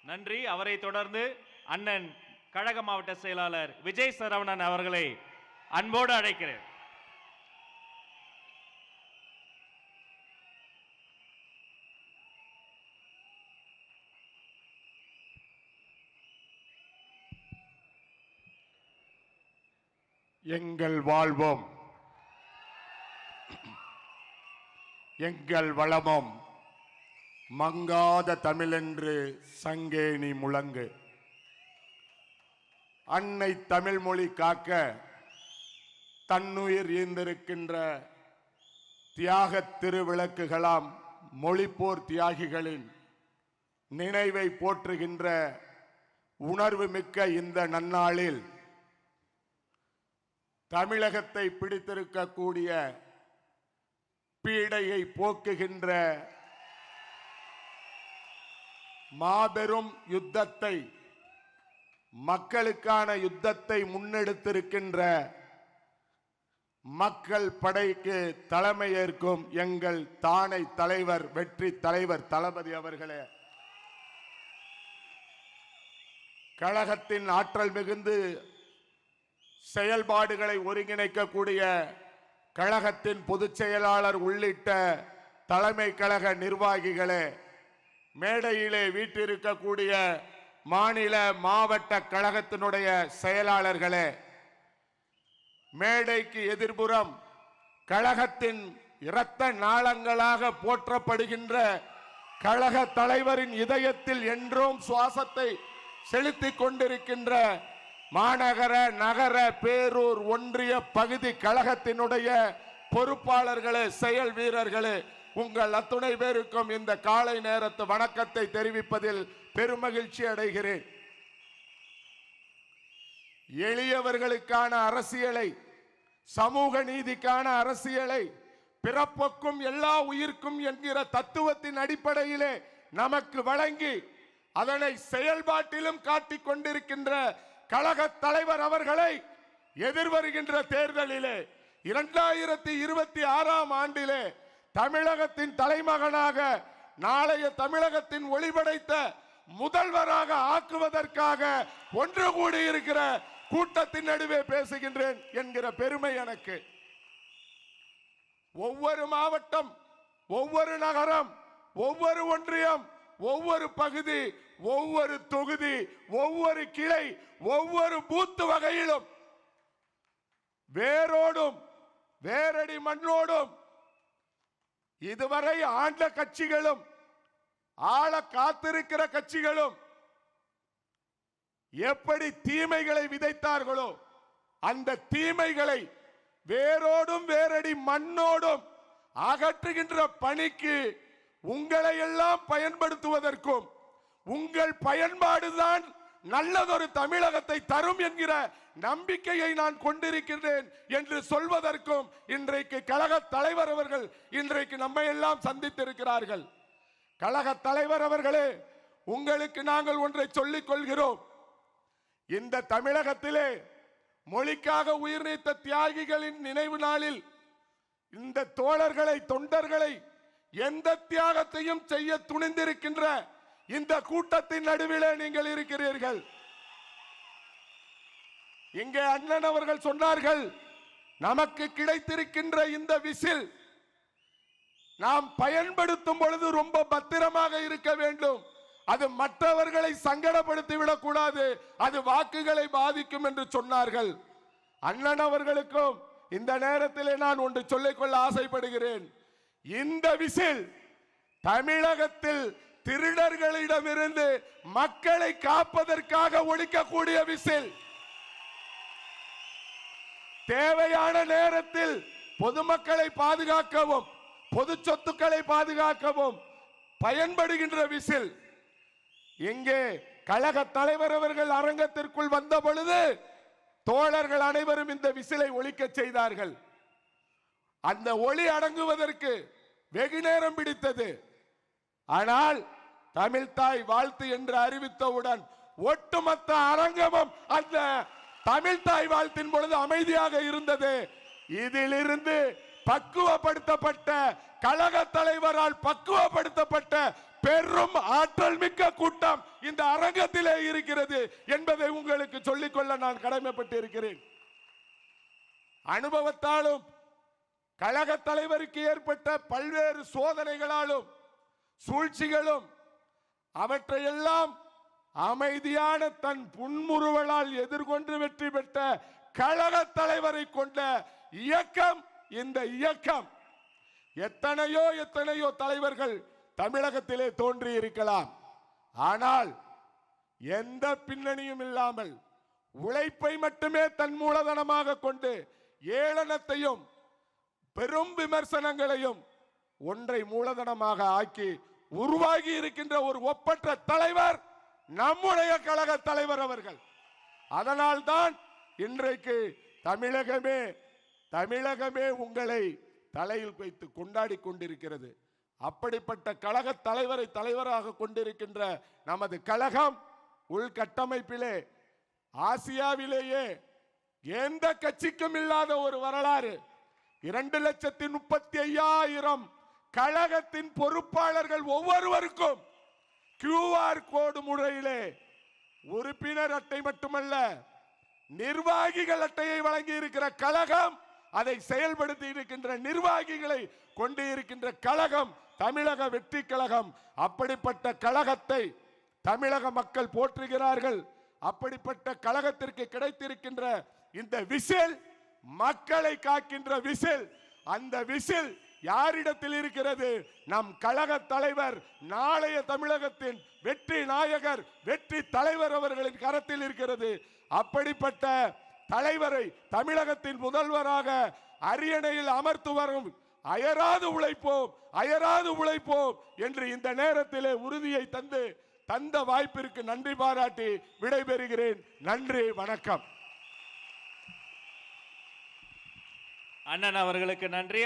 நன்றி. அவரை தொடர்ந்து அண்ணன் கழக மாவட்ட செயலாளர் விஜய் சரவணன் அவர்களை அன்போடு அழைக்கிறேன். எங்கள் வாழ்வும் எங்கள் வளமும் மங்காத தமிழென்று சங்கேணி முழங்கு. அன்னை தமிழ் மொழி காக்க தன்னுயிர் ஈந்திருக்கின்ற தியாக திருவிளக்குகளாம் மொழிப்போர் தியாகிகளின் நினைவை போற்றுகின்ற உணர்வு மிக்க இந்த நன்னாளில் தமிழகத்தை பிடித்திருக்கக்கூடிய பீடையை போக்குகின்ற மாபெரும் யுத்தத்தை, மக்களுக்கான யுத்தத்தை முன்னெடுத்திருக்கின்ற மக்கள் படைக்கு தலைமை ஏற்கும் எங்கள் தானை தலைவர், வெற்றி தலைவர் தளபதி அவர்களே, கழகத்தின் ஆற்றல் மிகுந்து செயல்பாடுகளை ஒருங்கிணைக்கக்கூடிய கழகத்தின் பொதுச் செயலாளர் உள்ளிட்ட தலைமை கழக நிர்வாகிகளே, மேடையிலே வீற்றிருக்கக்கூடிய மாநில மாவட்ட கழகத்தினுடைய செயலாளர்களே, மேடைக்கு எதிர்புறம் கழகத்தின் இரத்த நாளங்களாக போற்றப்படுகின்ற கழக தலைவரின் இதயத்தில் என்றும் சுவாசத்தை செலுத்திக் கொண்டிருக்கின்ற மாநகர, நகர, பேரூர், ஒன்றிய பகுதி கழகத்தினுடைய பொறுப்பாளர்களே, செயல் வீரர்களே, உங்கள் அத்துணை பேருக்கும் இந்த காலை நேரத்து வணக்கத்தை தெரிவிப்பதில் பெருமகிழ்ச்சி அடைகிறேன். எளியவர்களுக்கான அரசியலை, சமூக நீதிக்கான அரசியலை, பிறப்புக்கும் எல்லா உயிர்க்கும் என்கிற தத்துவத்தின் அடிப்படையிலே நமக்கு வழங்கி அதனை செயல்பாட்டிலும் காட்டிக் கொண்டிருக்கின்ற கழக தலைவர் அவர்களை எதிர்வருகின்ற தேர்தலிலே 2026ஆம் ஆண்டிலே தமிழகத்தின் தலைமகனாக, நாளைய தமிழகத்தின் ஒளிபடைத்த முதல்வராக ஆக்குவதற்காக ஒன்று கூடியிருக்கிற கூட்டத்தின் நடுவே பேசுகின்றேன் என்கிற பெருமை எனக்கு. ஒவ்வொரு மாவட்டம், ஒவ்வொரு நகரம், ஒவ்வொரு ஒன்றியம், ஒவ்வொரு பகுதி, ஒவ்வொரு தொகுதி, ஒவ்வொரு கிளை, ஒவ்வொரு பூத்து வகையிலும் வேரோடும் வேரடி மண்ணோடும் இதுவரை ஆண்ட கட்சிகளும் ஆள காத்திருக்கிற கட்சிகளும் எப்படி தீமைகளை விதைத்தார்களோ அந்த தீமைகளை வேரோடும் வேரடி மண்ணோடும் அகற்றுகின்ற பணிக்கு உங்களை எல்லாம் பயன்படுத்துவதற்கும், உங்கள் பயன்பாடுதான் நல்லதொரு தமிழகத்தை தரும் என்கிற நம்பிக்கையை நான் கொண்டிருக்கிறேன் என்று சொல்வதற்கும் இன்றைக்கு கழக தலைவர் அவர்கள் இன்றைக்கு நம்மை எல்லாம் சந்தித்திருக்கிறார்கள். கழக தலைவர் அவர்களே, உங்களுக்கு நாங்கள் ஒன்றை சொல்லிக் கொள்கிறோம். இந்த தமிழகத்திலே மொழிக்காக உயிர் நீத்த தியாகிகளின் நினைவு நாளில் இந்த தோழர்களை, தொண்டர்களை எந்த தியாகத்தையும் செய்ய துணிந்திருக்கின்ற இந்த கூட்டத்தின் நடுவிலே நீங்கள் இருக்கிறீர்கள். இங்கே அண்ணன் அவர்கள் சொன்னார்கள், நமக்கு கிடைத்திருக்கின்ற இந்த விசில் நாம் பயன்படுத்தும் பொழுது ரொம்ப பத்திரமாக இருக்க வேண்டும். அது மற்றவர்களை சங்கடப்படுத்தி விடக்கூடாது, அது வாக்குகளை பாதிக்கும் என்று சொன்னார்கள். அண்ணன் அவர்களுக்கும் இந்த நேரத்திலே நான் ஒன்று சொல்லிக்கொள்ள ஆசைப்படுகிறேன். இந்த விசில் தமிழகத்தில் திருடர்களிடமிருந்து மக்களை காப்பதற்காக ஒழிக்கக்கூடிய விசில். தேவையான நேரத்தில் பொதுமக்களை பாதுகாக்கவும், பொது சொத்துக்களை பாதுகாக்கவும் பயன்படுகின்ற விசில். இங்கே கழக தலைவர் அவர்கள் அரங்கத்திற்குள் வந்த பொழுது தோழர்கள் அனைவரும் இந்த விசிலை ஒலிக்க செய்தார்கள். அந்த ஒளி அடங்குவதற்கு வெகு நேரம் பிடித்தது. ஆனால் தமிழ்தாய் வாழ்த்து என்று அறிவித்தவுடன் ஒட்டுமொத்த அரங்கமும் அந்த தமிழ்தாய் வாழ்த்தின் பொழுது அமைதியாக இருந்தது. இதிலிருந்து பக்குவப்படுத்தப்பட்ட, கழக தலைவரால் பக்குவப்படுத்தப்பட்ட பெரும் ஆற்றல் மிக்க கூட்டம் இந்த அரங்கத்திலே இருக்கிறது என்பதை உங்களுக்கு சொல்லிக்கொள்ள நான் கடமைப்பட்டு இருக்கிறேன். அனுபவத்தாலும் கழக தலைவருக்கு ஏற்பட்ட பல்வேறு சோதனைகளாலும் சூழ்ச்சிகளும் அவற்றையெல்லாம் அமைதியான தன் புன்முறுவலால் எதிர்கொண்டு வெற்றி பெற்ற கழக தலைவரை கொண்ட இயக்கம் இந்த இயக்கம். எத்தனையோ தலைவர்கள் தமிழகத்திலே தோன்றி இருக்கலாம். ஆனால் எந்த பின்னணியும் இல்லாமல் உழைப்பை மட்டுமே தன் மூலதனமாக கொண்டு ஏளனத்தையும் பெரும் விமர்சனங்களையும் ஒன்றை மூலதனமாக ஆக்கி உருவாகி இருக்கின்ற ஒரு ஒப்பற்ற தலைவர் நம்முடைய கழக தலைவர் அவர்கள். அதனால்தான் இன்றைக்கு தமிழகமே உங்களை தலையில் வைத்து கொண்டாடி கொண்டிருக்கிறது. அப்படிப்பட்ட கழக தலைவரை தலைவராக கொண்டிருக்கின்ற நமது கழகம் உள்கட்டமைப்பிலே ஆசியாவிலேயே எந்த கட்சிக்கும் இல்லாத ஒரு வரலாறு. 2,35,000 கழகத்தின் பொறுப்பாளர்கள் ஒவ்வொருவருக்கும் QR கோடு முறையிலே உறுப்பினர் அட்டை மட்டுமல்ல நிர்வாகிகள் அட்டையை வழங்கி இருக்கிற கழகம், அதை செயல்படுத்தி இருக்கின்ற நிர்வாகிகளை கொண்டு இருக்கின்ற கழகம் தமிழக வெற்றி கழகம். அப்படிப்பட்ட கழகத்தை தமிழக மக்கள் போற்றுகிறார்கள். அப்படிப்பட்ட கழகத்திற்கு கிடைத்திருக்கின்ற இந்த விசில் மக்களை காக்கின்ற விசில். அந்த விசில் யாரிடத்தில் இருக்கிறது? நம் கழக தலைவர், நாளைய தமிழகத்தின் வெற்றி நாயகர், வெற்றி தலைவர் அவர்களின் கரத்தில் இருக்கிறது. அப்படிப்பட்ட தலைவரை தமிழகத்தின் முதல்வராக அரியணையில் அமர்த்து வரும் அயராது உழைப்போம் என்று இந்த நேரத்திலே உறுதியை தந்த வாய்ப்பிற்கு நன்றி பாராட்டி விடைபெறுகிறேன். நன்றி, வணக்கம். அண்ணன் அவர்களுக்கு நன்றி.